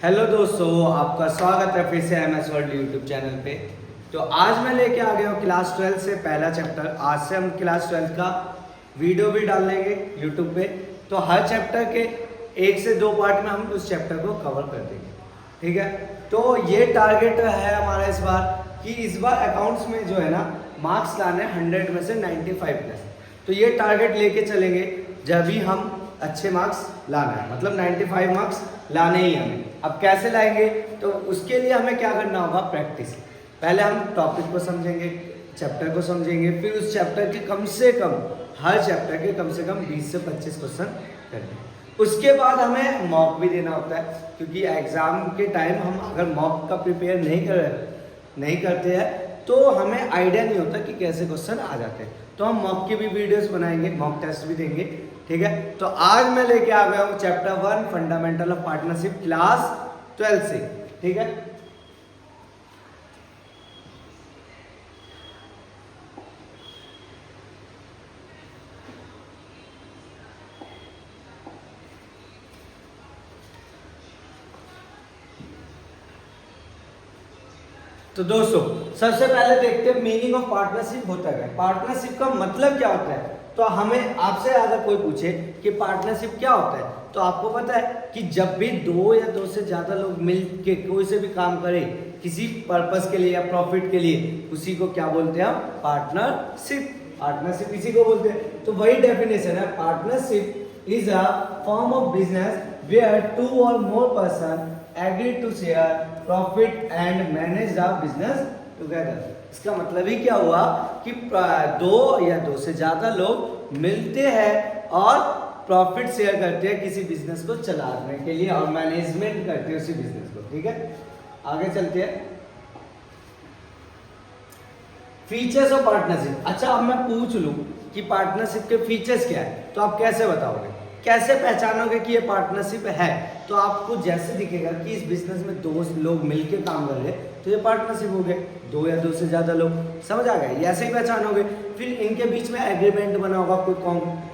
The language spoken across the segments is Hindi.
हेलो दोस्तों, आपका स्वागत है फिर से MS वर्ल्ड यूट्यूब चैनल पे। तो आज मैं लेके आ गया हूँ क्लास 12 से पहला चैप्टर। आज से हम क्लास 12 का वीडियो भी डाल देंगे यूट्यूब पे। तो हर चैप्टर के 1 से 2 पार्ट में हम उस चैप्टर को कवर कर देंगे, ठीक है। तो ये टारगेट है हमारा इस बार कि इस बार अकाउंट्स में जो है ना मार्क्स लाने 100 में से 95+। तो ये टारगेट लेके चलेंगे जब भी हम अच्छे मार्क्स लाना है, मतलब 95 मार्क्स लाने ही हमें। अब कैसे लाएंगे, तो उसके लिए हमें क्या करना होगा, प्रैक्टिस। पहले हम टॉपिक को समझेंगे, चैप्टर को समझेंगे, फिर उस चैप्टर के कम से कम हर चैप्टर के कम से कम 20 से 25 क्वेश्चन करने। उसके बाद हमें मॉक भी देना होता है, क्योंकि एग्जाम के टाइम हम अगर मॉक का प्रिपेयर नहीं करते हैं तो हमें आइडिया नहीं होता कि कैसे क्वेश्चन आ जाते हैं। तो हम मॉक की भी वीडियोस बनाएंगे, मॉक टेस्ट भी देंगे, ठीक है। तो आज मैं लेके आ गया हूँ chapter 1 fundamental of partnership class 12 से, ठीक है। तो दोस्तों सबसे पहले देखते हैं मीनिंग ऑफ पार्टनरशिप होता है क्या। पार्टनरशिप का मतलब क्या होता है। तो हमें आपसे अगर कोई पूछे कि पार्टनरशिप क्या होता है, तो आपको पता है कि जब भी 2 या 2 से ज्यादा लोग मिल के कोई से भी काम करें किसी पर्पस के लिए या प्रॉफिट के लिए, उसी को क्या बोलते हैं हम, पार्टनरशिप। पार्टनरशिप इसी को बोलते हैं। तो वही डेफिनेशन है, partnership is a form of business where 2 or more person agree to share profit and manage the business together। इसका मतलब ही क्या हुआ कि 2 या 2 से ज्यादा लोग मिलते हैं और प्रॉफिट शेयर करते हैं किसी बिजनेस को चलाने के लिए और मैनेजमेंट करते हैं उसी बिजनेस को, ठीक है। आगे चलते हैं, फीचर्स ऑफ पार्टनरशिप। अच्छा, अब मैं पूछ लूं कि पार्टनरशिप के फीचर्स क्या है, तो आप कैसे बताओगे, कैसे पहचानोगे कि ये पार्टनरशिप है। तो आपको जैसे दिखेगा कि इस बिजनेस में 2 लोग मिलके काम कर रहे हैं तो ये पार्टनरशिप हो गए, 2 या 2 से ज्यादा लोग, समझ आ गए, ऐसे ही पहचानोगे। फिर इनके बीच में एग्रीमेंट बना होगा, कोई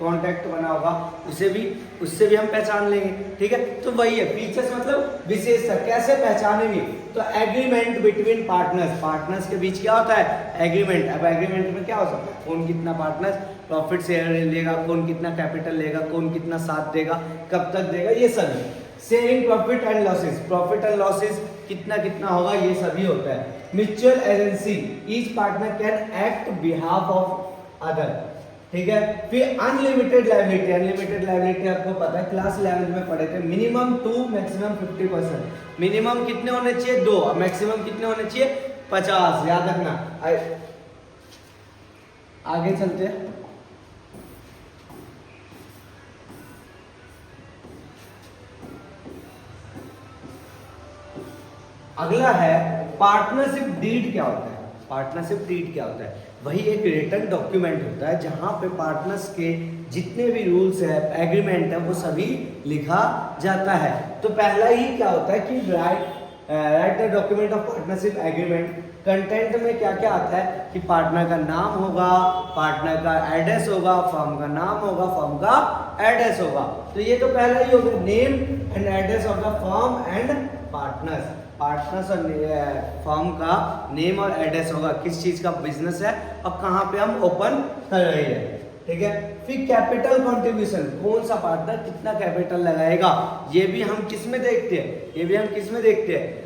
कॉन्ट्रैक्ट बना होगा, उससे भी हम पहचान लेंगे, ठीक है। तो वही है फीचर्स, मतलब विशेषता। कैसे पहचानेंगे, तो एग्रीमेंट बिटवीन पार्टनर्स के बीच क्या होता है, एग्रीमेंट। अब एग्रीमेंट में क्या हो सकता है, कौन कितना पार्टनर्स प्रॉफिट शेयर लेगा, कौन कितना कैपिटल लेगा, कौन कितना साथ देगा, कब तक देगा, ये सब। शेयरिंग प्रॉफिट एंड लॉसेस कितना कितना होगा, ये सभी होता है। Mutual agency, each partner can act behalf of other, ठीक है। फिर अनलिमिटेड लायबिलिटी आपको पता है, क्लास 11 में पढ़े थे। Minimum 2 maximum 50%। मिनिमम कितने होने चाहिए, 2, और मैक्सिमम कितने होने चाहिए, 50, याद रखना। आगे चलते हैं, अगला है पार्टनरशिप डीड क्या होता है। पार्टनरशिप डीड क्या होता है, वही एक रिटन डॉक्यूमेंट होता है जहां पे पार्टनर्स के जितने भी रूल्स है, एग्रीमेंट है, वो सभी लिखा जाता है। तो पहला ही क्या होता है कि right the document of partnership agreement. Content में क्या क्या आता है कि पार्टनर का नाम होगा, पार्टनर का एड्रेस होगा, फर्म का नाम होगा, फर्म का एड्रेस होगा। तो ये तो पहला ही होगा, name and address of the firm and partners और फर्म का नेम और एड्रेस होगा, किस चीज का बिजनेस है और कहाँ पे हम ओपन कर रहे हैं, ठीक है। फिर कैपिटल कंट्रीब्यूशन, कौन सा पार्टनर कितना कैपिटल लगाएगा, ये भी हम किस में देखते हैं,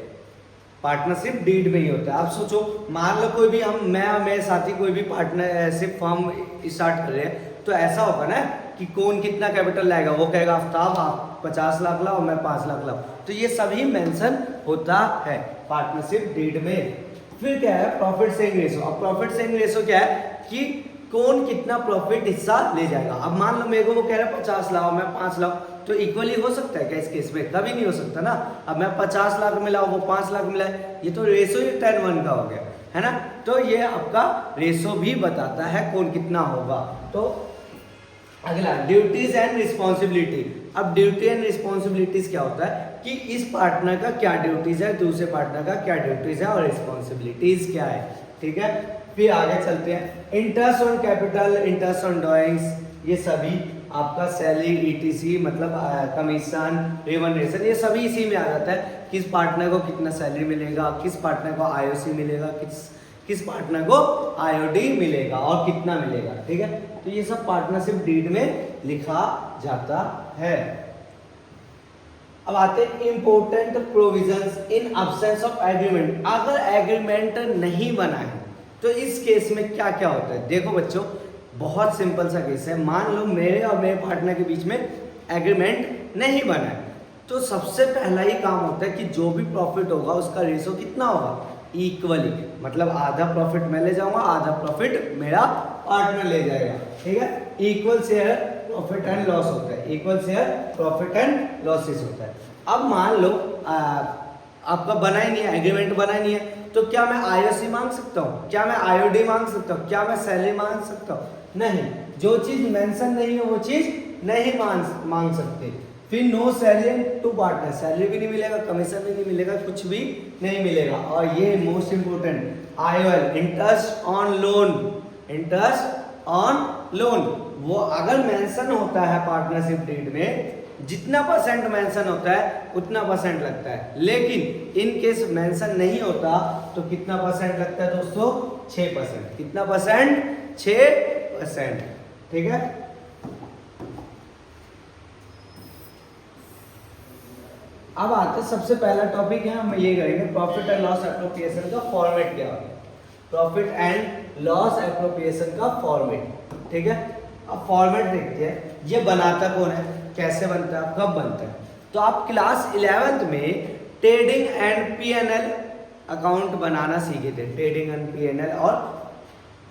पार्टनरशिप डीड में ही होता है। आप सोचो, मान लो कोई भी मैं और मेरे साथी कोई भी पार्टनरशिप फर्म स्टार्ट कर रहे हैं, तो ऐसा होगा ना कि कौन कितना कैपिटल लाएगा, वो कहेगा आफ्ताब आप 50 लाख लाओ, मैं 5 लाख लाओ। तो ये सभी मेंशन होता है पार्टनरशिप डीड में। फिर क्या है, प्रॉफिट शेयरिंग रेशो। अब प्रॉफिट शेयरिंग रेशो क्या है कि कौन कितना प्रॉफिट हिस्सा ले जाएगा। अब मान लो मेरे को वो कह रहा है 50 लाओ, मैं 5 लाख, तो इक्वली हो सकता है क्या इस केस में, कभी नहीं हो सकता ना। अब मैं 50 लाख मिलाऊं, वो 5 लाख मिलाए, ये तो रेशो ही 10:1 का हो गया, है ना। तो ये आपका रेशो भी बताता है कौन कितना होगा। तो अगला ड्यूटीज एंड रिस्पॉन्सिबिलिटी। अब ड्यूटी एंड रिस्पॉन्सिबिलिटीज क्या होता है कि इस पार्टनर का क्या ड्यूटीज है, दूसरे पार्टनर का क्या ड्यूटीज है और रिस्पॉन्सिबिलिटीज क्या है, ठीक है। फिर आगे चलते हैं, interest on capital, interest on drawings, ये सभी आपका सैलरी ईटीसी मतलब कमीशन रिमनरेशन ये सभी इसी में आ जाता है। किस पार्टनर को कितना सैलरी मिलेगा, किस पार्टनर को आईओसी मिलेगा, किस पार्टनर को आईओडी मिलेगा और कितना मिलेगा। ठीक है, तो ये सब पार्टनरशिप डीड में लिखा जाता है। अब आते हैं important provisions in absence of agreement. अगर एग्रीमेंट नहीं बना है तो इस केस में क्या क्या होता है। देखो बच्चों, बहुत सिंपल सा केस है। मान लो मेरे और मेरे पार्टनर के बीच में एग्रीमेंट नहीं बना है, तो सबसे पहला ही काम होता है कि जो भी प्रॉफिट होगा उसका रेशो कितना होगा, इक्वली। मतलब आधा प्रॉफिट मैं ले जाऊंगा, आधा प्रॉफिट मेरा पार्टनर ले जाएगा। ठीक है, equal share profit and loss होता है, equal share profit and losses होता है। अब मान लो आपका बना ही नहीं है, एग्रीमेंट बना ही नहीं है, तो क्या मैं आईओसी मांग सकता हूँ, क्या मैं आईओडी मांग सकता हूँ, क्या मैं सैलरी मांग सकता हूँ? नहीं, जो चीज मेंशन नहीं है वो चीज नहीं मांग सकते। फिर no salary to partner, salary भी नहीं मिलेगा, कमीशन भी नहीं मिलेगा, कुछ भी नहीं मिलेगा। और ये most important IOL, interest on loan, interest on loan, वो अगर मेंशन होता है पार्टनरशिप डीड में, जितना परसेंट मेंशन होता है उतना परसेंट लगता है। लेकिन इन केस मेंशन नहीं होता तो कितना परसेंट लगता है दोस्तों, 6%। कितना परसेंट, 6%। ठीक है, अब आते सबसे पहला टॉपिक है, हम ये करेंगे प्रॉफिट एंड लॉस एप्रोप्रिएशन का फॉर्मेट क्या होता है। प्रॉफिट एंड लॉस एप्रोप्रिएशन का फॉर्मेट। ठीक है, अब फॉर्मेट देखते हैं। ये बनाता कौन है, कैसे बनता है, कब बनता है। तो आप क्लास 11th में ट्रेडिंग एंड पीएनएल अकाउंट बनाना सीखे थे, ट्रेडिंग एंड पीएनएल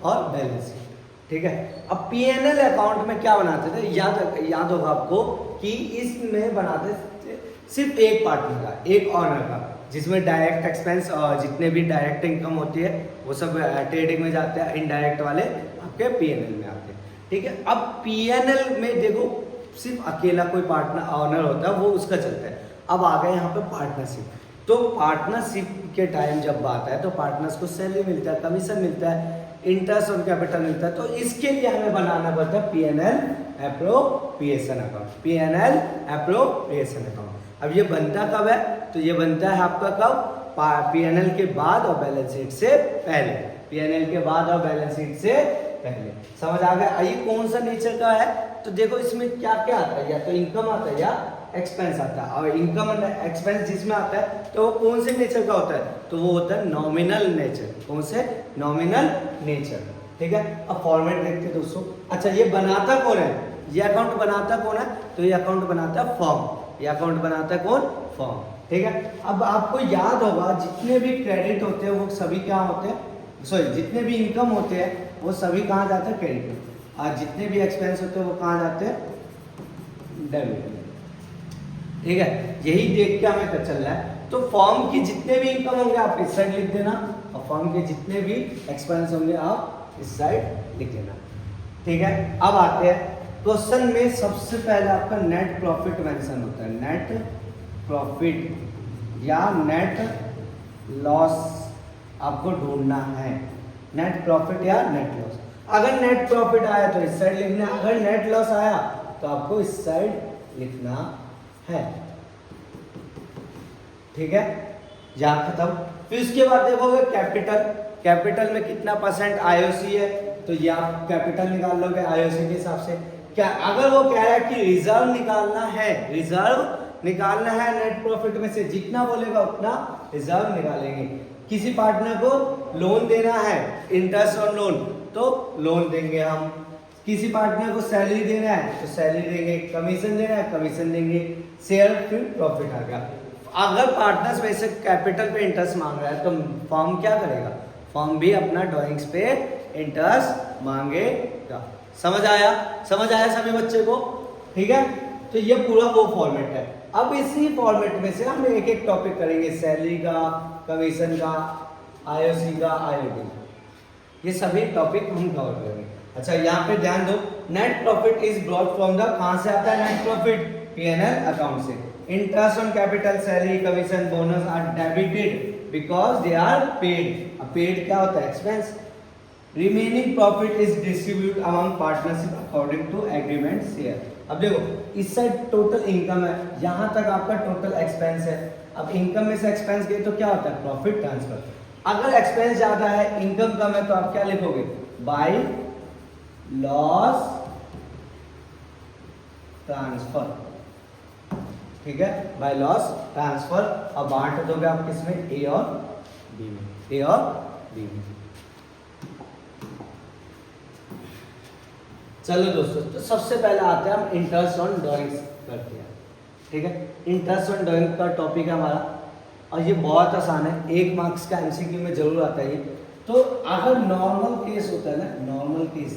और बैलेंस शीट। ठीक है, अब पीएनएल अकाउंट में क्या बनाते थे, याद होगा आपको कि इसमें बनाते थे सिर्फ एक पार्टनर का, एक ऑनर का, जिसमें डायरेक्ट एक्सपेंस और जितने भी डायरेक्ट इनकम होती है वो सब ट्रेडिंग में जाते हैं, इनडायरेक्ट वाले आपके पीएनएल में आते हैं। ठीक है, अब पीएनएल में देखो सिर्फ अकेला कोई पार्टनर ऑनर होता है, वो उसका चलता है। अब आ गए यहाँ पे पार्टनरशिप। तो पार्टनरशिप के टाइम जब बात है तो पार्टनर्स को सैलरी मिलता है, कमीशन मिलता है, इंटरेस्ट ऑन कैपिटल मिलता है। तो इसके लिए हमें बनाना पड़ता है PNL appropriation account, PNL appropriation account. अब ये बनता कब है, तो ये बनता है आपका कब, पीएनएल के बाद और बैलेंस शीट से पहले, पीएनएल के बाद और बैलेंस शीट से पहले। समझ आ गया। ये कौन सा नेचर का है, तो देखो इसमें क्या क्या आता है, या तो इनकम आता है या एक्सपेंस आता है। और इनकम और एक्सपेंस जिसमें आता है तो वो कौन से नेचर का होता है, तो वो होता है नॉमिनल नेचर। कौन से, नॉमिनल नेचर। ठीक है, अब फॉर्मेट देखते हैं दोस्तों। अच्छा, ये बनाता कौन है, ये अकाउंट बनाता कौन है, तो ये अकाउंट बनाता है फर्म, ये अकाउंट बनाता है कौन, फर्म। ठीक है, अब आपको याद होगा जितने भी क्रेडिट होते हैं वो सभी क्या होते हैं, सॉरी जितने भी इनकम होते हैं वो सभी कहाँ जाते हैं, क्रेडिट में। और जितने भी एक्सपेंस होते हैं वो कहाँ जाते हैं, डेबिट में। ठीक है, यही देख के हमें चल रहा है। तो फर्म की जितने भी इनकम होंगे आप इस साइड लिख देना, और फर्म के जितने भी एक्सपेंस होंगे आप इस साइड लिख देना। ठीक है, अब आते हैं क्वेश्चन में। सबसे पहले आपका नेट प्रॉफिट मेंशन होता है, नेट प्रॉफिट या नेट लॉस आपको ढूंढना है, नेट प्रॉफिट या नेट लॉस। अगर नेट प्रॉफिट आया तो इस साइड लिखना, अगर नेट लॉस आया तो आपको इस साइड लिखना है। ठीक है, यहां खत्म। फिर उसके बाद देखोगे कैपिटल, कैपिटल में कितना परसेंट आईओसी है, तो ये आप कैपिटल निकाल लोगे आईओसी के हिसाब से। क्या अगर वो कह रहा है कि रिजर्व निकालना है, रिजर्व निकालना है नेट प्रॉफिट में से, जितना बोलेगा उतना रिजर्व निकालेंगे। किसी पार्टनर को लोन देना है, इंटरेस्ट ऑन लोन, तो लोन देंगे हम। किसी पार्टनर को सैलरी देना है तो सैलरी देंगे, कमीशन देना है कमीशन देंगे, शेयर फिर प्रॉफिट आ गया। अगर पार्टनर्स में से कैपिटल पे इंटरेस्ट मांग रहा है तो फर्म क्या करेगा, फर्म भी अपना ड्राइंग्स पे इंटरेस्ट मांगेगा। समझ आया, समझ आया सभी बच्चे को। ठीक है, तो ये पूरा वो फॉर्मेट है। अब इसी फॉर्मेट में से हम एक एक टॉपिक करेंगे, सैलरी का, कमीशन का, आईओसी का, आईओडी, ये सभी टॉपिक हम कवर करेंगे। अच्छा, यहाँ पे ध्यान दो, net profit is brought from the, कहां से आता है नेट प्रॉफिट, पीएनएल अकाउंट से। Interest on capital, salary, commission, bonus are debited because they are paid. Paid क्या होता है, expense. Remaining profit is distribute among partnership according to agreement share. अब देखो इस साइड टोटल इनकम है, यहाँ तक आपका टोटल एक्सपेंस है। अब इनकम में से एक्सपेंस गए तो क्या होता है, प्रॉफिट ट्रांसफर। अगर एक्सपेंस ज्यादा है इनकम कम है तो आप क्या लिखोगे, बाय लॉस ट्रांसफर, ठीक है, बाय लॉस ट्रांसफर। अब बांट दोगे आप किसमें, ए और बी में, ए और बी में। चलो दोस्तों, तो सबसे पहले आते हैं हम इंटरेस्ट ऑन ड्राइंग्स करते हैं, ठीक है। इंटरेस्ट ऑन ड्राइंग का टॉपिक है हमारा और ये बहुत आसान है, 1 मार्क्स का एमसीक्यू में जरूर आता है ये। तो अगर नॉर्मल केस होता है ना, नॉर्मल केस,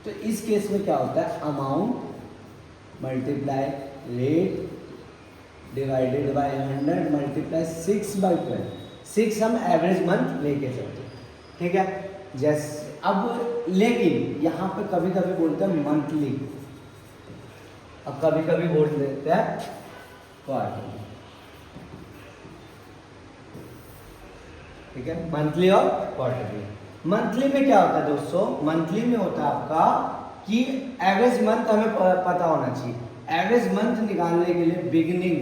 तो इस केस में क्या होता है, amount multiply rate divided by 100 multiply 6/12। 6 हम एवरेज मंथ लेके चलते हैं, ठीक है। जैसे अब लेकिन यहाँ पे कभी कभी बोलते हैं मंथली, अब कभी कभी बोल देते हैं क्वार्टरली, ठीक है, मंथली और क्वार्टरली। मंथली में क्या होता है दोस्तों, मंथली में होता है आपका कि एवरेज मंथ हमें पता होना चाहिए। एवरेज मंथ निकालने के लिए बिगिनिंग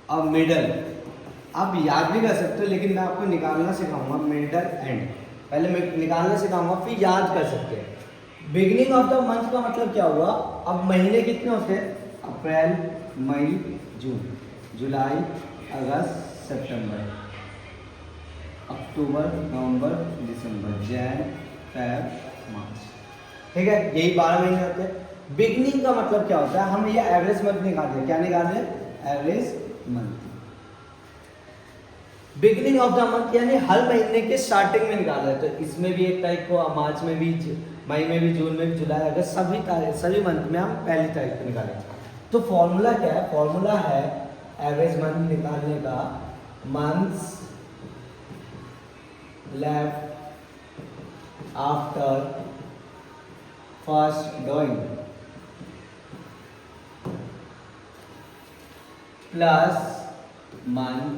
और मिडल आप याद भी कर सकते हो, लेकिन मैं आपको निकालना सिखाऊंगा, मिडल एंड। पहले मैं निकालना सिखाऊंगा फिर याद कर सकते हैं। बिगिनिंग ऑफ द मंथ का मतलब क्या हुआ, अब महीने कितने होते हैं, अप्रैल मई जून, जुलाई अगस्त सितंबर, अक्टूबर नवंबर दिसंबर, जैन फेब मार्च, ठीक है, यही 12 महीने होते हैं। बिगनिंग का मतलब क्या होता है, हम ये एवरेज मंथ निकालते हैं, क्या निकालते हैं, average month. Beginning of the month यानी हर महीने के स्टार्टिंग में निकाला है, तो इसमें भी 1 तारीख को, मार्च में भी, मई में भी, जून में भी, जुलाई अगस्त, सभी मंथ में हम पहली तारीख को निकालेंगे। तो फॉर्मूला क्या है, फॉर्मूला है एवरेज मंथ निकालने का, months left after first drawing plus month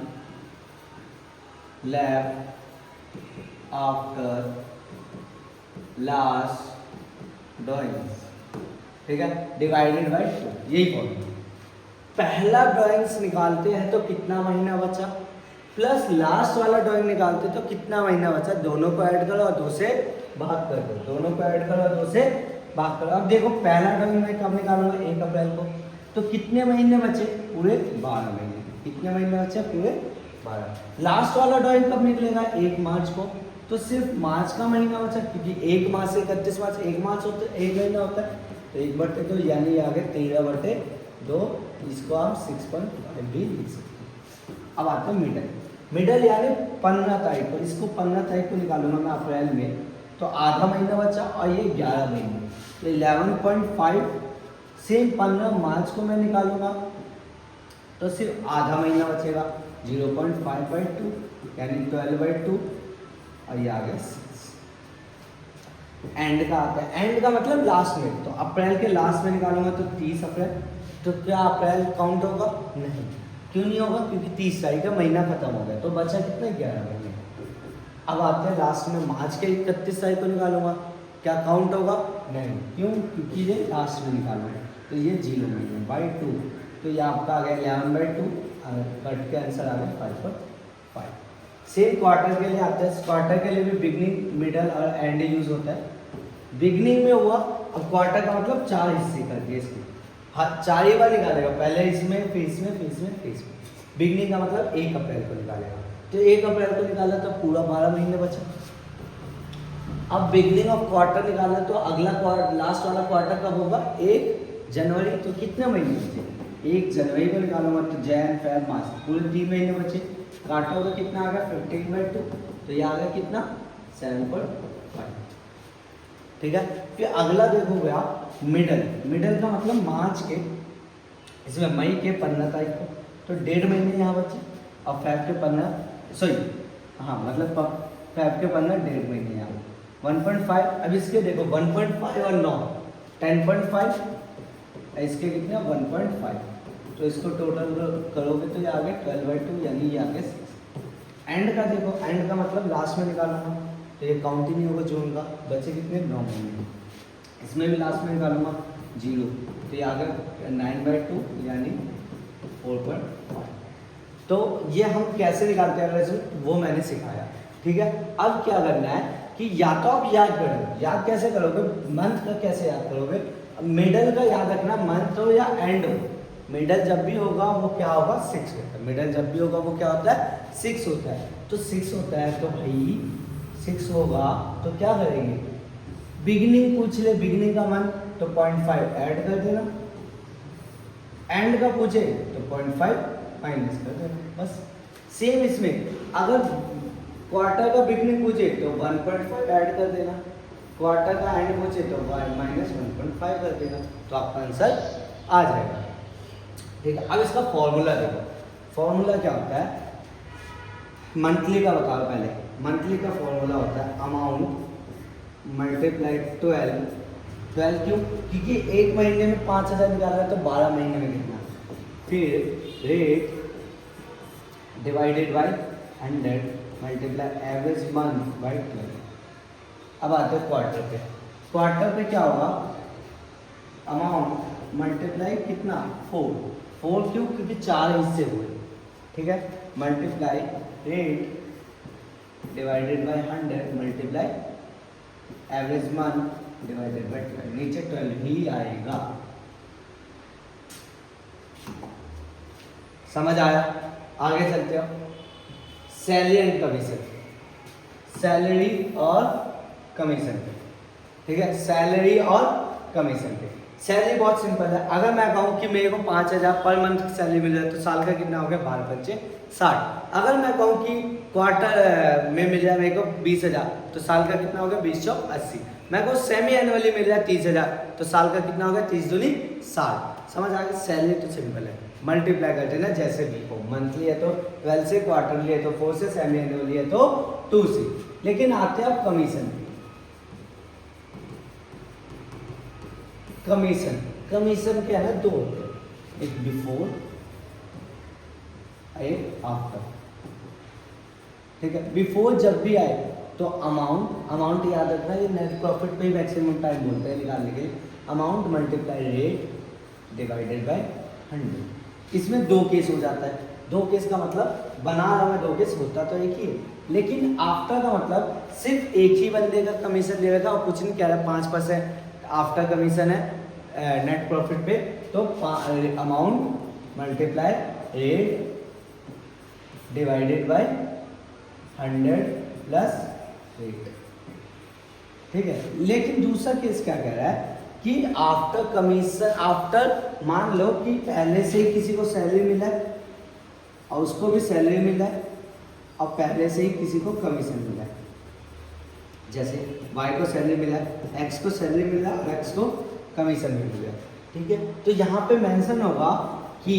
left after last drawing, ठीक है, डिवाइडेड बाय 2, यही फॉर्मूला। पहला ड्राइंग्स निकालते हैं तो कितना महीना बचा, प्लस लास्ट वाला ड्राइंग निकालते हैं तो कितना महीना बचा, दोनों को ऐड करो और 2 से भाग कर दो, दोनों को ऐड करो और 2 से भाग करो। अब देखो पहला ड्राइंग मैं कब निकालूंगा, 1 अप्रैल को, तो कितने महीने बचे, पूरे 12 महीने। कितने महीने बचे, पूरे 12। लास्ट वाला ड्राइंग कब निकलेगा, 1 मार्च को, तो सिर्फ मार्च का महीना बचा, क्योंकि 1 मार्च से 31 मार्च 1 मार्च होता है, 1 महीना होता है, तो 1/2 यानी आ गए 13/2, इसको हम 6.5 भी लिख सकते हैं। अब आते हैं मिडल, मिडल यानी 15 तारीख को, इसको 15 तारीख को निकालूंगा मैं अप्रैल में, तो आधा महीना बचा और ये 11 महीने, तो 11.5। सेम 15 मार्च को मैं निकालूंगा तो सिर्फ आधा महीना बचेगा, 0.5/2 यानी 12/2, और ये आ गया 6। एंड का आता है, एंड का मतलब लास्ट में, तो अप्रैल के लास्ट में निकालूंगा तो 30 अप्रैल, तो क्या अप्रैल काउंट होगा, नहीं, क्यों नहीं होगा, क्योंकि 30 तारीख का महीना खत्म हो गया, तो बचा कितना, 11 महीने। अब आते हैं लास्ट में, मार्च के 31 तारीख को निकालूंगा, क्या काउंट होगा, नहीं, क्यों, क्योंकि ये लास्ट में निकालूंगा, तो ये 0 महीने बाई 2, तो ये आपका आ गया 11/2, कट के आंसर आ गया 5/5। सेम क्वार्टर के लिए आते हैं, क्वार्टर के लिए भी बिगनिंग मिडल और एंड यूज होता है। बिगनिंग में हुआ, अब क्वार्टर का मतलब 4 हिस्से कर दिए इसके, हाँ 4 ही बार निकालेगा, पहले इसमें फिर इसमें फिर इसमें फिर इसमें। बिगनिंग का मतलब 1 अप्रैल को निकालेगा, तो 1 अप्रैल को निकाला तो पूरा 12 महीने बचा। अब बिगनिंग ऑफ क्वार्टर निकालना, तो अगला क्वार्टर, लास्ट वाला क्वार्टर कब होगा, 1 जनवरी, तो कितने महीने बचे, 1 जनवरी को निकालूंगा तो जैन फेब मार्च, पूरे 3 महीने बचे, काटा होगा कितना आ गया 15/2, तो ये आ गया कितना 7.5, ठीक है। फिर अगला देखोगे आप मिडल, मिडल का मतलब मार्च के, इसमें मई के 15 तारीख को, तो 1.5 महीने यहाँ बचे, और फेब के 15, सॉरी हाँ मतलब फेब के 15 1.5 महीने यहाँ, 1.5। अब इसके देखो 1.5 और 9 10.5, इसके कितने 1.5, तो इसको टोटल करोगे तो ये आ गया 12/2 यानी ये आ गया 6। एंड का देखो, एंड का मतलब लास्ट में निकालूंगा, तो ये काउंट ही नहीं होगा जून का, बचे कितने 9 महीने, इसमें भी लास्ट में निकालूंगा 0, तो ये आ गया 9/2 यानी 4.5। तो ये हम कैसे निकालते हैं रिजल्ट वो मैंने सिखाया, ठीक है। अब क्या करना है कि या तो आप याद करो, याद कैसे करोगे, मंथ का कैसे याद करोगे, मिडल का याद रखना, मंथ हो या एंड हो, मिडल जब भी होगा वो क्या होगा 6 होता है, मिडल जब भी होगा वो क्या होता है 6 होता है। तो 6 होता है तो भाई 6 होगा तो क्या करेंगे, बिगिनिंग पूछ ले, बिगिनिंग का मंथ तो 0.5 ऐड कर देना, एंड का पूछे तो 0.5 माइनस कर देना, बस। सेम इसमें अगर क्वार्टर का बिगनिंग पूछे तो 1.5 ऐड कर देना, क्वार्टर का एंड पूछे तो माइनस 1.5 कर देना, तो आपका आंसर आ जाएगा, ठीक है। अब इसका फॉर्मूला देखो, फॉर्मूला क्या होता है, मंथली का बताओ पहले। मंथली का फॉर्मूला होता है अमाउंट मल्टीप्लाई 12 क्यों, क्योंकि एक महीने में 5,000 निकाल रहा है तो 12 महीने में कितना, फिर rate divided by 100 multiply average month by 12। अब आते हैं क्वार्टर पे, क्वार्टर पे क्या होगा, अमाउंट मल्टीप्लाई कितना 4 क्यों, क्योंकि 4 हिस्से हुए, ठीक है, multiply rate divided by 100 multiply average month divided by 12, नीचे 12 ही आएगा। समझ आया, आगे चलते हो। सैलरी एंड कमीशन, सैलरी और कमीशन पे, ठीक है, सैलरी और कमीशन पे। सैलरी बहुत सिंपल है, अगर मैं कहूँ कि मेरे को 5,000 पर मंथ की सैलरी मिल जाए तो साल का कितना हो गया 12×5 = 60। अगर मैं कहूँ कि क्वार्टर में मिल जाए मेरे को 20,000 तो साल का कितना हो गया 20×80। मैं कहूँ सेमी एनुअली मिल जाए 30,000 तो साल का कितना हो गया 30×2=60। समझ आ गया, सैलरी तो सिंपल है, मल्टीप्लाई कर देना जैसे भी हो, मंथली है तो 12 से, क्वार्टरली है तो 4 से, सेमी एनुअली है तो 2 से। लेकिन आते हैं आप कमीशन, कमीशन कमीशन क्या है, 2 होते हैं, एक बिफोर एक आफ्टर, ठीक है। बिफोर जब भी आए तो अमाउंट याद रखना, ये नेट प्रॉफिट पे ही मैक्सिमम टाइम बोलते हैं निकालने के लिए, amount multiply rate divided by 100। इसमें 2 केस हो जाता है, 2 केस का मतलब बना रहा मैं 2 केस, होता तो एक ही है, लेकिन आफ्टर का मतलब सिर्फ एक ही बंदे का कमीशन लेगा और कुछ नहीं कह रहा, 5% आफ्टर कमीशन है नेट प्रॉफिट पे, तो amount multiply rate divided by 100 plus rate, ठीक है। लेकिन दूसरा केस क्या कह रहा है कि आफ्टर कमीशन, आफ्टर मान लो कि पहले से ही किसी को सैलरी मिला है और उसको भी सैलरी मिला है और पहले से ही किसी को कमीशन मिला है, जैसे y को सैलरी मिला है, x को सैलरी मिला है और x को कमीशन भी मिला है, ठीक है। तो यहाँ पे मेंशन होगा कि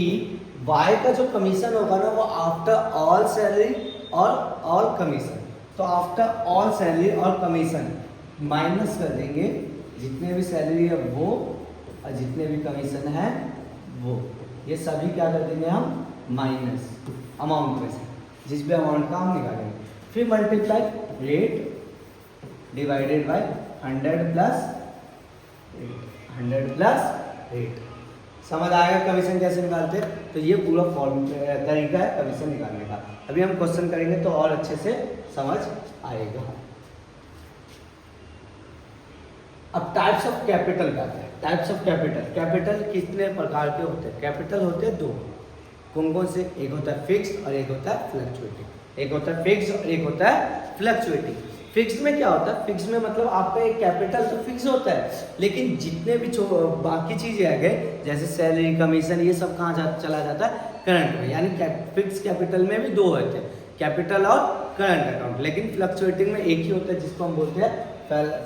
y का जो कमीशन होगा ना वो आफ्टर ऑल सैलरी और ऑल कमीशन, तो आफ्टर ऑल सैलरी और कमीशन माइनस कर देंगे जितने भी सैलरी है वो और जितने भी कमीशन है वो, ये सभी क्या कर देंगे हम माइनस अमाउंट में से, जिस भी अमाउंट का हम निकालेंगे, फिर multiply rate divided by 100 plus rate. समझ आएगा कमीशन कैसे निकालते हैं, तो ये पूरा तरीका है कमीशन निकालने का। अभी हम क्वेश्चन करेंगे तो और अच्छे से समझ आएगा। अब टाइप्स ऑफ कैपिटल क्या है, टाइप्स ऑफ कैपिटल, कैपिटल कितने प्रकार के होते हैं, कैपिटल होते हैं 2, कौन कौन से, एक होता है फिक्स्ड और एक होता है फ्लक्चुएटिंग, एक होता है फिक्स्ड और एक होता है फ्लक्चुएटिंग। फिक्स्ड में क्या होता है, फिक्स्ड में मतलब आपका एक कैपिटल तो फिक्स होता है, लेकिन जितने भी बाकी चीजें आ गए जैसे सैलरी कमीशन ये सब कहाँ चला जाता है करंट में, यानी फिक्स कैपिटल में भी 2 होते हैं, कैपिटल और करंट अकाउंट। लेकिन फ्लक्चुएटिंग में एक ही होता है जिसको हम बोलते हैं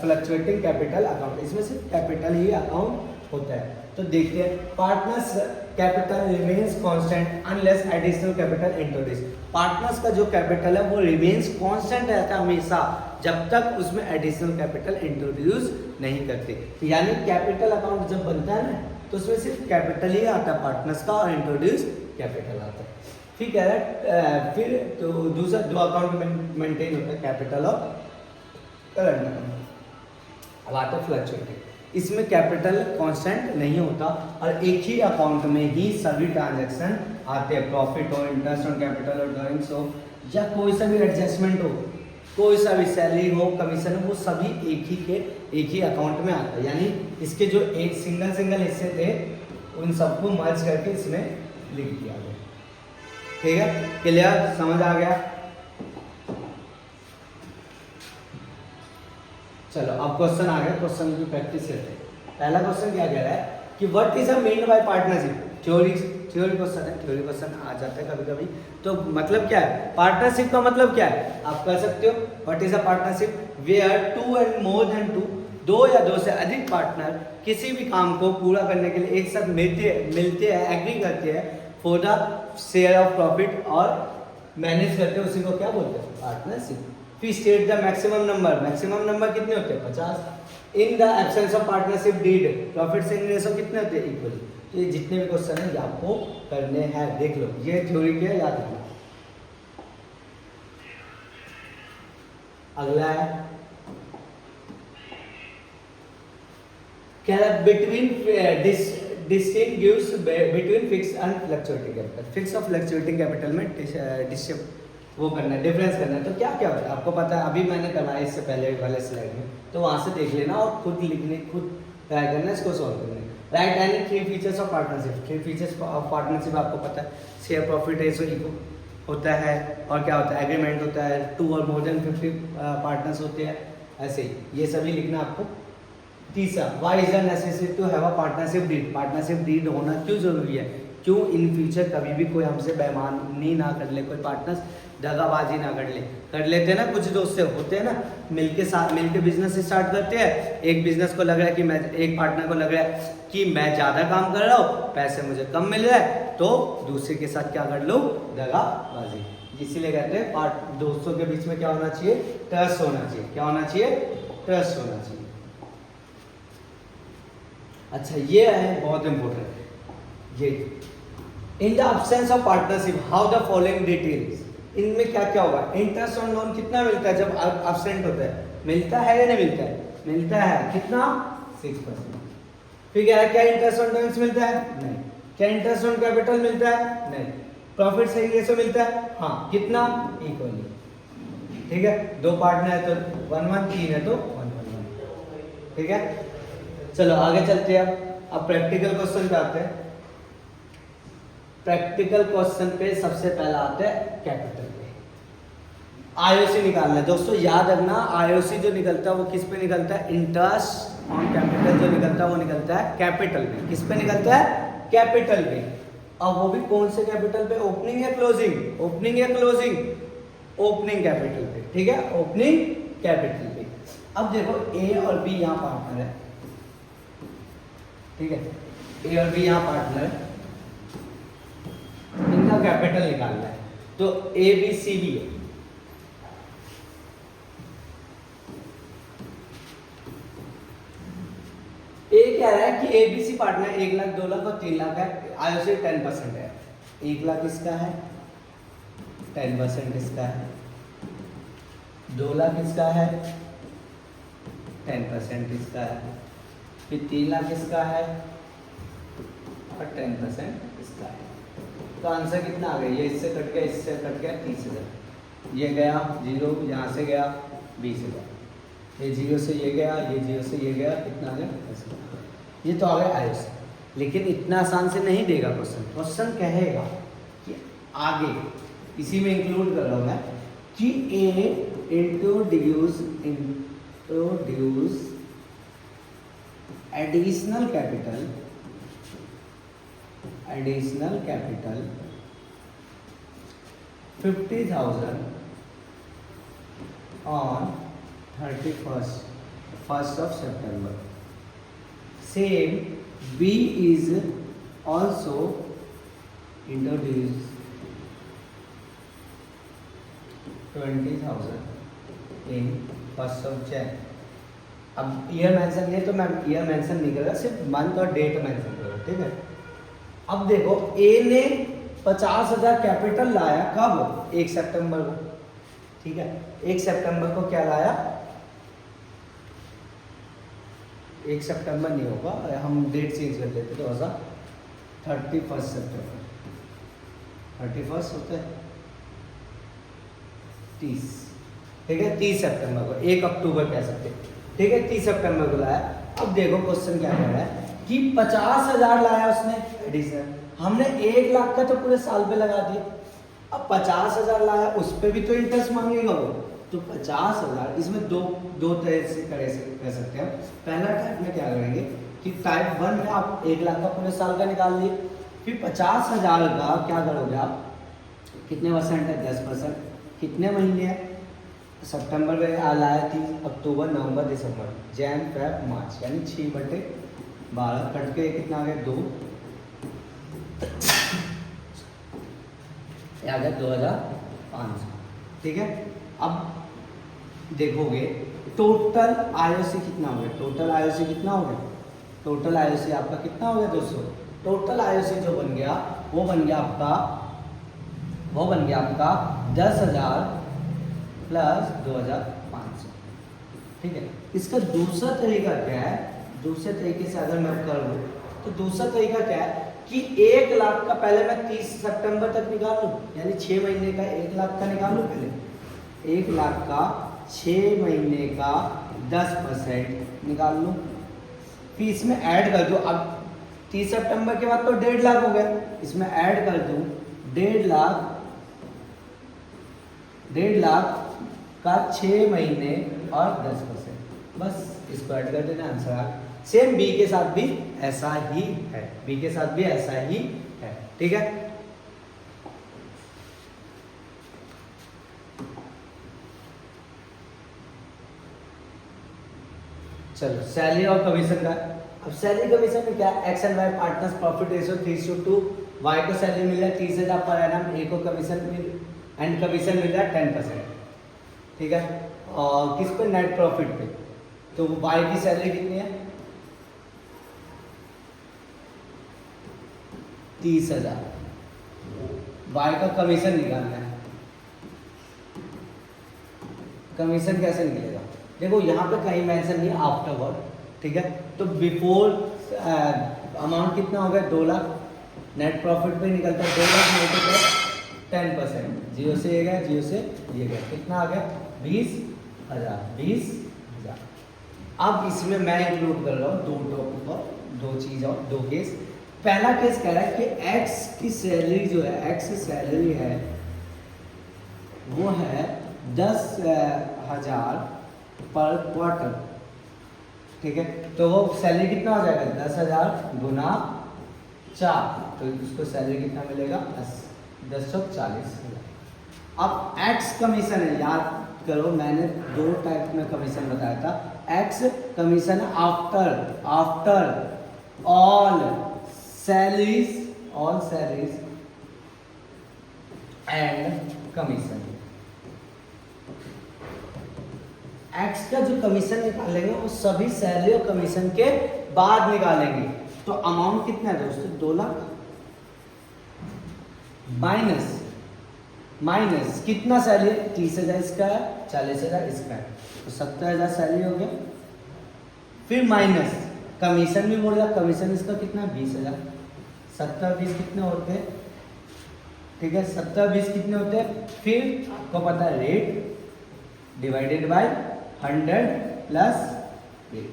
फ्लक्चुएटिंग कैपिटल अकाउंट, इसमें सिर्फ कैपिटल ही अकाउंट होता है। तो देखते हैं, partners capital remains constant unless additional capital introduce. Partners का जो कैपिटल है वो रिमेन्स कांस्टेंट रहता है हमेशा जब तक उसमें एडिशनल कैपिटल इंट्रोड्यूस नहीं करते। तो यानी कैपिटल अकाउंट जब बनता है ना तो उसमें सिर्फ कैपिटल ही आता है पार्टनर्स का और इंट्रोड्यूस कैपिटल आता है। ठीक है, फिर तो दूसरा 2 अकाउंट मेंटेन होता है, कैपिटल और करंट अकाउंट। अब आता है फ्लक्चुएटिंग। इसमें कैपिटल कांस्टेंट नहीं होता और एक ही अकाउंट में ही सभी ट्रांजैक्शन आते हैं, प्रॉफिट हो, इंटरेस्ट ऑन कैपिटल और ड्रॉइंग्स हो, या कोई सा भी एडजस्टमेंट हो, कोई सा भी सैलरी हो, कमीशन हो, वो सभी एक ही अकाउंट में आता है। यानी इसके जो एक सिंगल हिस्से थे उन सबको मर्ज करके इसमें लिख दिया गया। ठीक है, क्लियर, समझ आ गया? चलो अब क्वेश्चन आ गया, क्वेश्चन की प्रैक्टिस करते हैं। पहला क्वेश्चन क्या कह रहा है कि what is a mean by partnership. Theory question है, थ्योरी क्वेश्चन आ जाता है कभी कभी। तो मतलब क्या है पार्टनरशिप का, मतलब क्या है आप कर सकते हो। What is a partnership, where two and more than two, दो या दो से अधिक पार्टनर किसी भी काम को पूरा करने के लिए एक साथ मिलते हैं, एग्री करते हैं for the share of profit और मैनेज करते हैं, उसी को क्या बोलते हैं पार्टनरशिप। फिर स्टेट द मैक्सिमम नंबर कितने होते हैं 50। In the absence of partnership deed profit sharing ratio कितने होते हैं इक्वली। तो ये जितने भी क्वेश्चन है ये आपको करने हैं, देख लो ये थ्योरी क्या याद रखना। अगला है क्या है between distinguish between fix and fluctuating capital. Fix और फ्लक्चुएटिंग कैपिटल में वो करना है, डिफरेंस करना है। तो क्या क्या होता है आपको पता है, अभी मैंने कराया इससे पहले वाले स्लाइड में, तो वहां से देख लेना और खुद ट्राई करना इसको सॉल्व करना। Right any 3 features of partnership. 3 features of partnership आपको पता है, शेयर प्रॉफिट रेशो इक्वल होता है, और क्या होता है एग्रीमेंट होता है, 2 और मोर देन 50 पार्टनर्स होते हैं, ऐसे ही ये सभी लिखना आपको। तीसरा, why is the necessary to have a partnership deed. Partnership deed होना क्यों जरूरी है, क्यों इन फ्यूचर कभी भी कोई हमसे बेईमानी ना कर ले, कोई पार्टनर्स दगाबाजी ना कर लेते हैं ना, कुछ दोस्त से होते हैं ना, मिलके बिजनेस स्टार्ट करते हैं। एक बिजनेस को लग रहा है कि मैं, एक पार्टनर को लग रहा है कि मैं ज़्यादा काम कर रहा हूँ, पैसे मुझे कम मिल रहा है, तो दूसरे के साथ क्या कर लो दगाबाजी। इसीलिए कहते हैं दोस्तों के बीच में क्या होना चाहिए, ट्रस्ट होना चाहिए। क्या होना चाहिए, ट्रस्ट होना चाहिए। अच्छा ये है बहुत इंपॉर्टेंट, ये in the absence of partnership how the following details. इनमें क्या क्या होगा, इंटरेस्ट ऑन लोन कितना मिलता है जब अब्सेंट होता है, मिलता है या नहीं मिलता है, मिलता है, कितना 6%। फिर क्या है, क्या इंटरेस्ट ऑन ड्रॉइंग्स मिलता है, नहीं। क्या इंटरेस्ट ऑन कैपिटल मिलता है, नहीं। प्रॉफिट शेयरिंग रेशो मिलता है, हाँ, कितना इक्वली। ठीक है, 2 पार्टनर है तो 1-1, 3 है तो 1-1। ठीक है, चलो आगे चलते हैं। अब प्रैक्टिकल क्वेश्चन पे आते हैं। प्रैक्टिकल क्वेश्चन पे सबसे पहला आता है कैपिटल पे, आईओसी निकालना है। दोस्तों याद रखना, आईओसी जो निकलता है वो किस पे निकलता है, इंटरेस्ट ऑन कैपिटल जो निकलता है वो निकलता है कैपिटल पे। किस पे निकलता है, कैपिटल पे। अब वो भी कौन से कैपिटल पे, ओपनिंग या क्लोजिंग, ओपनिंग या क्लोजिंग, ओपनिंग कैपिटल पे। ठीक है, ओपनिंग कैपिटल पे। अब देखो ए और बी यहाँ पार्टनर है, ठीक है, ए और बी यहाँ पार्टनर है, इनका कैपिटल निकालना है। तो ए बी सी डी है, ए क्या है कि A B C partner 1 lakh 2 lakh और 3 लाख है, आईओसी 10% है। 1 लाख इसका है, 10% इसका है, 2 लाख इसका है, 10% इसका है, फिर 3 लाख इसका है और 10% इसका है। तो आंसर कितना आ गया, ये इससे कट गया, इससे कट गया 30,000, ये गया 0, यहाँ से गया 20,000, ये 0 से ये गया, ये 0 से ये गया, कितना आ गया 10,000। ये तो आ गया आयुष। लेकिन इतना आसान से नहीं देगा क्वेश्चन। क्वेश्चन कहेगा कि आगे इसी में इंक्लूड कर रहा हूँ मैं कि A introduce additional capital 50,000 on 1st of September. Same B is also introduced 20,000 in 1st of Jan. अब ईयर मेंशन नहीं तो मैं ईयर मेंशन नहीं करूँगा, सिर्फ मंथ और डेट मेंशन करूँगा। ठीक है, अब देखो ए ने 50,000 कैपिटल लाया कब, 1 सितंबर को। ठीक है, 1 सितंबर को क्या लाया, 1 सितंबर नहीं होगा, हम डेट चेंज कर लेते 31 सितंबर, 31 होता है 30, ठीक है 30 सितंबर को, 1 अक्टूबर कह सकते हैं, ठीक है 30 सितंबर को लाया। अब देखो क्वेश्चन क्या कह रहा है कि 50,000 लाया उसने एडिशन, हमने 1 लाख का तो पूरे साल पे लगा दिया, अब 50,000 लाया उस पर भी तो इंटरेस्ट मांगेगा वो, तो 50,000 इसमें दो तरह से कर सकते हैं। पहला टाइप में क्या करेंगे कि टाइप 1 में आप 1 लाख का पूरे साल का निकाल लिए, फिर 50,000 का क्या करोगे आप, कितने परसेंट है 10%, कितने महीने है सितंबर में लाया 30 अक्टूबर नवंबर दिसंबर जैन फेब मार्च, यानी 6/12 कट के कितना आ गया 2, आ गया 2,500, ठीक है। अब देखोगे टोटल आईओसी कितना हो गया, टोटल आईओसी कितना हो गया, टोटल आईओसी आपका कितना हो गया 200, टोटल आईओसी जो बन गया वो बन गया आपका 10,000 प्लस 2,500, ठीक है। इसका दूसरा तरीका क्या है, दूसरे तरीके से अगर मैं कर लूँ तो दूसरा तरीका क्या है कि 1 लाख का पहले मैं 30 सितंबर तक निकाल लूँ, यानी 6 महीने का 1 लाख का निकाल लूँ, पहले 1 लाख का 6 महीने का 10% निकाल लूँ, फिर इसमें ऐड कर दूँ। अब 30 सितंबर के बाद तो 1.5 लाख हो गया, इसमें ऐड कर दूँ 1.5 लाख का 6 महीने और 10%, बस इसको ऐड कर देना, आंसर आ। सेम बी के साथ भी ऐसा ही है, बी के साथ भी ऐसा ही है, ठीक है। चलो सैलरी और कमीशन का, अब सैलरी कमीशन में क्या है, X and Y partners profit ratio 3:2, Y को सैलरी मिल रहा है 30,000 पर एनम, ए को कमीशन मिल रहा है 10%, ठीक है। और किस पे, नेट प्रॉफिट पे, तो वाई की सैलरी कितनी है 30,000, वाई का कमीशन निकालना है, कमीशन कैसे निकलेगा, देखो यहाँ पे कहीं मेंशन नहीं आफ्टरवर्ड, ठीक है। तो बिफोर अमाउंट कितना हो गया 2 लाख, नेट प्रॉफिट पे निकलता है 2 लाख मल्टीप्लाई 10%, जीरो से ये गया, जीरो से ये गया, कितना आ गया 20,000। अब इसमें मैं इंक्लूड कर रहा हूँ 2 टॉपिक और 2 चीज और 2 केस। पहला केस कह रहा है कि एक्स की सैलरी जो है, एक्स की सैलरी है वो है 10,000 पर क्वार्टर, ठीक है। तो वो सैलरी कितना हो जाएगा 10,000 गुना 4, तो उसको सैलरी कितना मिलेगा 10,40। अब एक्स कमीशन है, याद करो मैंने 2 टाइप में कमीशन बताया था, x commission after all salaries and commission. X का जो कमीशन निकालेंगे वो सभी सैलरी और कमीशन के बाद निकालेंगे, तो अमाउंट कितना है दोस्तों 2 लाख माइनस कितना सैलरी 30,000 इसका है, 40,000 इसका है, तो 70,000 सैलरी हो गया, फिर माइनस कमीशन भी बोला, कमीशन इसका कितना 20,000, 70-20 कितने होते हैं, ठीक है 70-20 कितने होते हैं, फिर आपको पता है rate divided by 100 plus rate.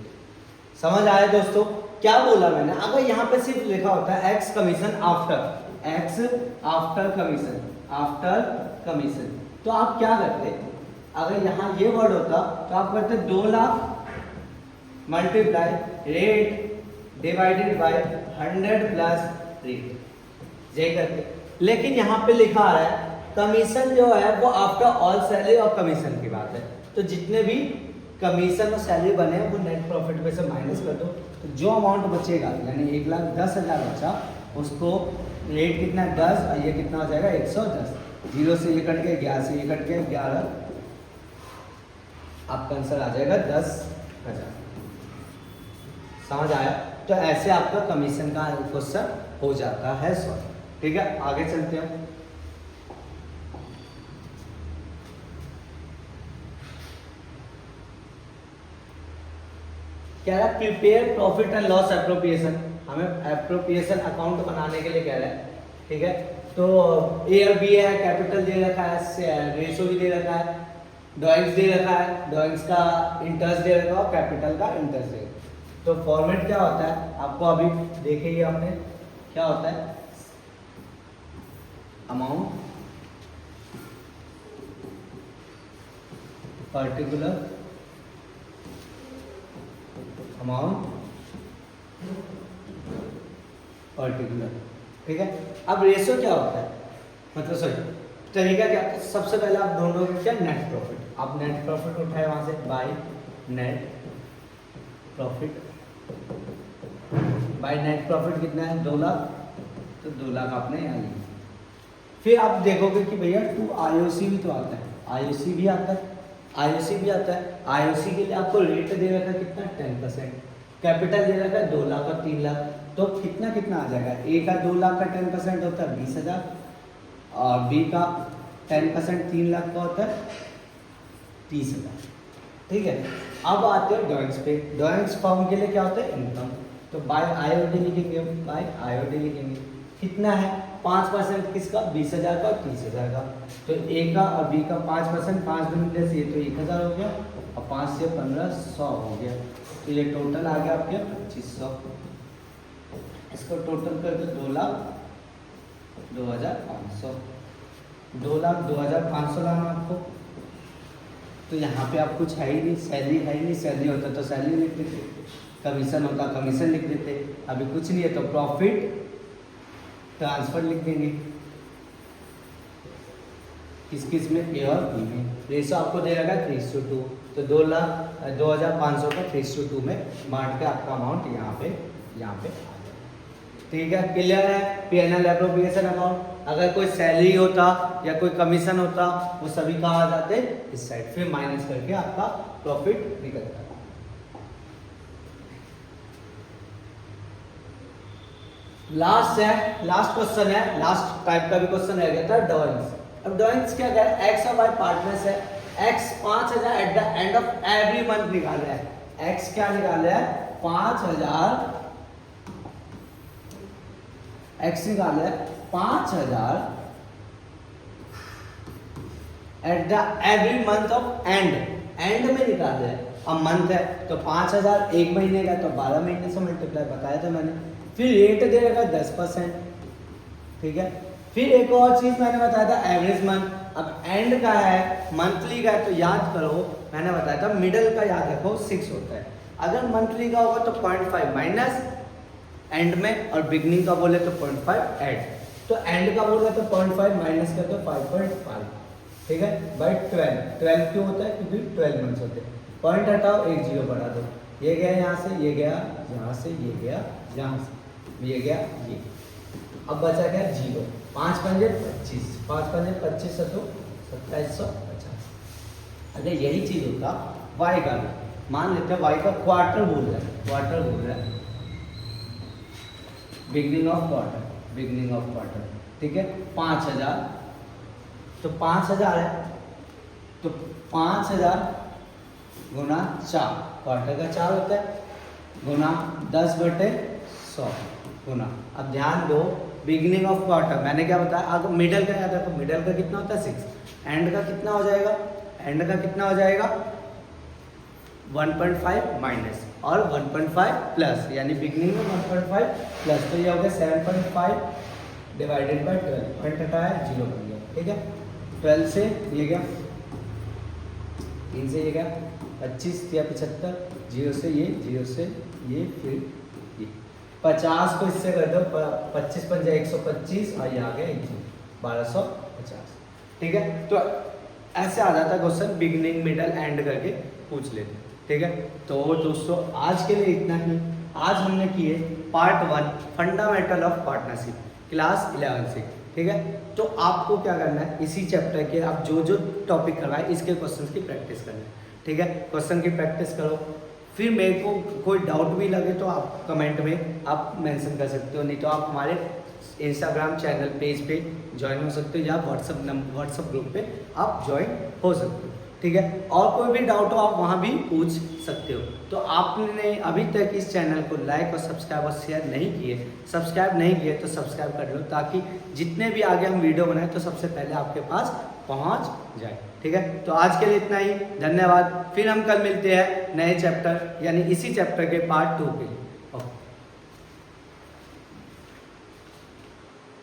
समझ आया दोस्तों क्या बोला मैंने, अगर यहाँ पे सिर्फ लिखा होता है एक्स कमीशन आफ्टर कमीशन, तो आप क्या करते, अगर यहाँ ये वर्ड होता तो आप करते 2 lakh multiply rate divided by 100 plus rate, यही करते। लेकिन यहाँ पे लिखा आ रहा है कमीशन जो है वो आफ्टर ऑल सैलरी और कमीशन की बात है, तो जितने भी कमीशन और सैलरी बने वो नेट प्रॉफिट पे से माइनस कर दो, तो जो अमाउंट बचेगा यानी 1,10,000 बचा, उसको रेट कितना है 10 और ये कितना हो जाएगा 110, 0 से ये कट के 11 से ये कट के 11, आपका आंसर आ जाएगा 10,000। समझ आया, तो ऐसे आपका कमीशन का क्वेश्चन हो जाता है सॉल्व, ठीक है। आगे चलते हैं, कह रहा है prepare profit and loss appropriation, हमें एप्रोप्रिएशन अकाउंट बनाने के लिए कह रहा है, ठीक है। तो ए और बी है, कैपिटल दे रखा है, रेशो भी दे रखा है, डॉइंग्स दे रखा है, डॉइंग्स का इंटरेस्ट दे रखा है और कैपिटल का इंटरेस्ट दे रखा है। तो फॉर्मेट क्या होता है आपको अभी देखे ही आपने, क्या होता है, अमाउंट पर्टिकुलर अमाउंट पर्टिकुलर, ठीक है। अब रेशो क्या होता है, मतलब सॉरी तरीका क्या, सबसे पहले आप दोनों क्या, नेट प्रॉफिट, आप नेट प्रॉफिट उठाए वहां से by net profit, by net profit कितना है 2 लाख, तो 2 लाख आपने यहाँ लिया। फिर आप देखोगे कि भैया टू आईओसी भी तो आता है, आईओसी भी आता है, आईओसी भी आता है। आईओसी के लिए आपको रेट दे रखा है कितना 10%, कैपिटल दे रखा है 2 लाख और 3 लाख, तो कितना कितना आ जाएगा, ए का 2 लाख का 10% होता है 20,000 और बी का 10% 3 लाख का होता है 30,000, ठीक है। अब आते हैं डॉइंग्स पे, डॉइंग्स फॉर्म के लिए क्या होता है इनकम, तो बाय आईओडी लिखेंगे, बाय आईओडी लिखेंगे, कितना है 5% किसका 20,000 का और 30,000 का, तो ए का और बी का 5%, 5 दूनी 10 ये तो 1,000 हो गया और 5 से 15 100 हो गया, तो ये टोटल आ गया आपके 2500, इसको टोटल कर दो 2 लाख 2,500, 2 लाख 2,500 लाना आपको। तो यहाँ पे आप कुछ है ही नहीं, सैलरी है ही नहीं, सैलरी होता तो सैलरी लिख देते, कमीशन होता कमीशन लिख देते, अभी कुछ नहीं है तो प्रॉफिट ट्रांसफर लिख देंगे, किस किस में, ए और बी में। रेशो आपको दे रखा है 3:2, तो 2,500 का 3:2 में बांट के आपका अमाउंट यहाँ पे आ जाए, ठीक है। क्लियर है, P&L एप्रोप्रिएशन अकाउंट। अगर कोई सैलरी होता या कोई कमीशन होता वो सभी कहाँ आ जाते, इस साइड, फिर माइनस करके आपका प्रॉफिट निकलता है। लास्ट है, लास्ट क्वेश्चन है, लास्ट टाइप का भी क्वेश्चन रह गया था, डॉइंग्स। अब डॉइंग्स क्या कर, एक्स और वाई पार्टनर्स है, x 5,000 at the end of every month निकाल रहा है, एक्स क्या निकाल रहा है 5,000, एक्स निकाल रहा है 5,000 at the every month of and में निकाल रहा है। अब मंथ है तो 5,000 एक महीने का, तो 12 महीने से मल्टीप्लाई बताया था मैंने। फिर रेट दे रखा 10%, ठीक है। फिर एक और चीज मैंने बताया था एवरेज मंथ। अब एंड का है, मंथली का है, तो याद करो मैंने बताया था मिडल का याद रखो 6 होता है। अगर मंथली का होगा तो 0.5 माइनस एंड में, और बिगनिंग का बोले तो 0.5 ऐड, तो एंड का बोले तो 0.5 माइनस कर दो 5.5, ठीक है, बाई 12 क्यों होता है, क्योंकि 12 मंथ्स होते हैं। पॉइंट हटाओ, एक जीरो बढ़ा दो, ये गया यहाँ से, ये गया यहाँ से, ये गया यहाँ से, ये गया ये, अब बचा क्या 0, 5 पंजे 25, 5 पंजे 25 तो 2750। अगर यही चीज होता वाई का भी, मान लेते हैं वाई का क्वार्टर बोल रहा है, बिगनिंग ऑफ क्वार्टर, ठीक है, 5,000, तो 5,000 है, तो 5,000 गुना 4, क्वार्टर का 4 होता है, गुना 10/100 गुना। अब ध्यान दो, बिगिनिंग ऑफ क्वार्टर मैंने क्या बताया, अगर मिडल का याद रखो, मिडल का कितना होता है 6, एंड का कितना हो जाएगा, 1.5 माइनस और 1.5 प्लस, यानी बिगिनिंग में 1.5 प्लस, तो ये हो गया 7.5 डिवाइडेड बाई 12, पॉइंट हटाया 0 बन गया, ठीक है। 12 से ये गया, 3 से ये गया 25 या 75, 0 से ये, 0 से ये, फिर ये 50 को इससे कर दो, 25 पंजा 125 और ये आ गया 1250, ठीक है। तो ऐसे आ जाता क्वेश्चन, बिगिनिंग मिडल एंड करके पूछ लेते, ठीक है। तो दोस्तों आज के लिए इतना ही। आज हमने किए part 1 fundamental of partnership class 11 से, ठीक है। तो आपको क्या करना है, इसी चैप्टर के आप जो जो टॉपिक करवाए इसके क्वेश्चंस की प्रैक्टिस करना है, ठीक है। क्वेश्चन की प्रैक्टिस करो, फिर मेरे को कोई डाउट भी लगे तो आप कमेंट में आप मेंशन कर सकते हो, नहीं तो आप हमारे इंस्टाग्राम चैनल पेज पे ज्वाइन हो सकते हो या व्हाट्सअप ग्रुप पे आप ज्वाइन हो सकते हो, ठीक है। ठीक है। और कोई भी डाउट हो आप वहाँ भी पूछ सकते हो। तो आपने अभी तक इस चैनल को लाइक और सब्सक्राइब और शेयर नहीं किए, सब्सक्राइब नहीं किए तो सब्सक्राइब कर लो, ताकि जितने भी आगे हम वीडियो बनाए तो सबसे पहले आपके पास पहुँच जाए। ठीक है, तो आज के लिए इतना ही, धन्यवाद। फिर हम कल मिलते हैं नए चैप्टर यानी इसी चैप्टर के पार्ट 2 के लिए। ओके।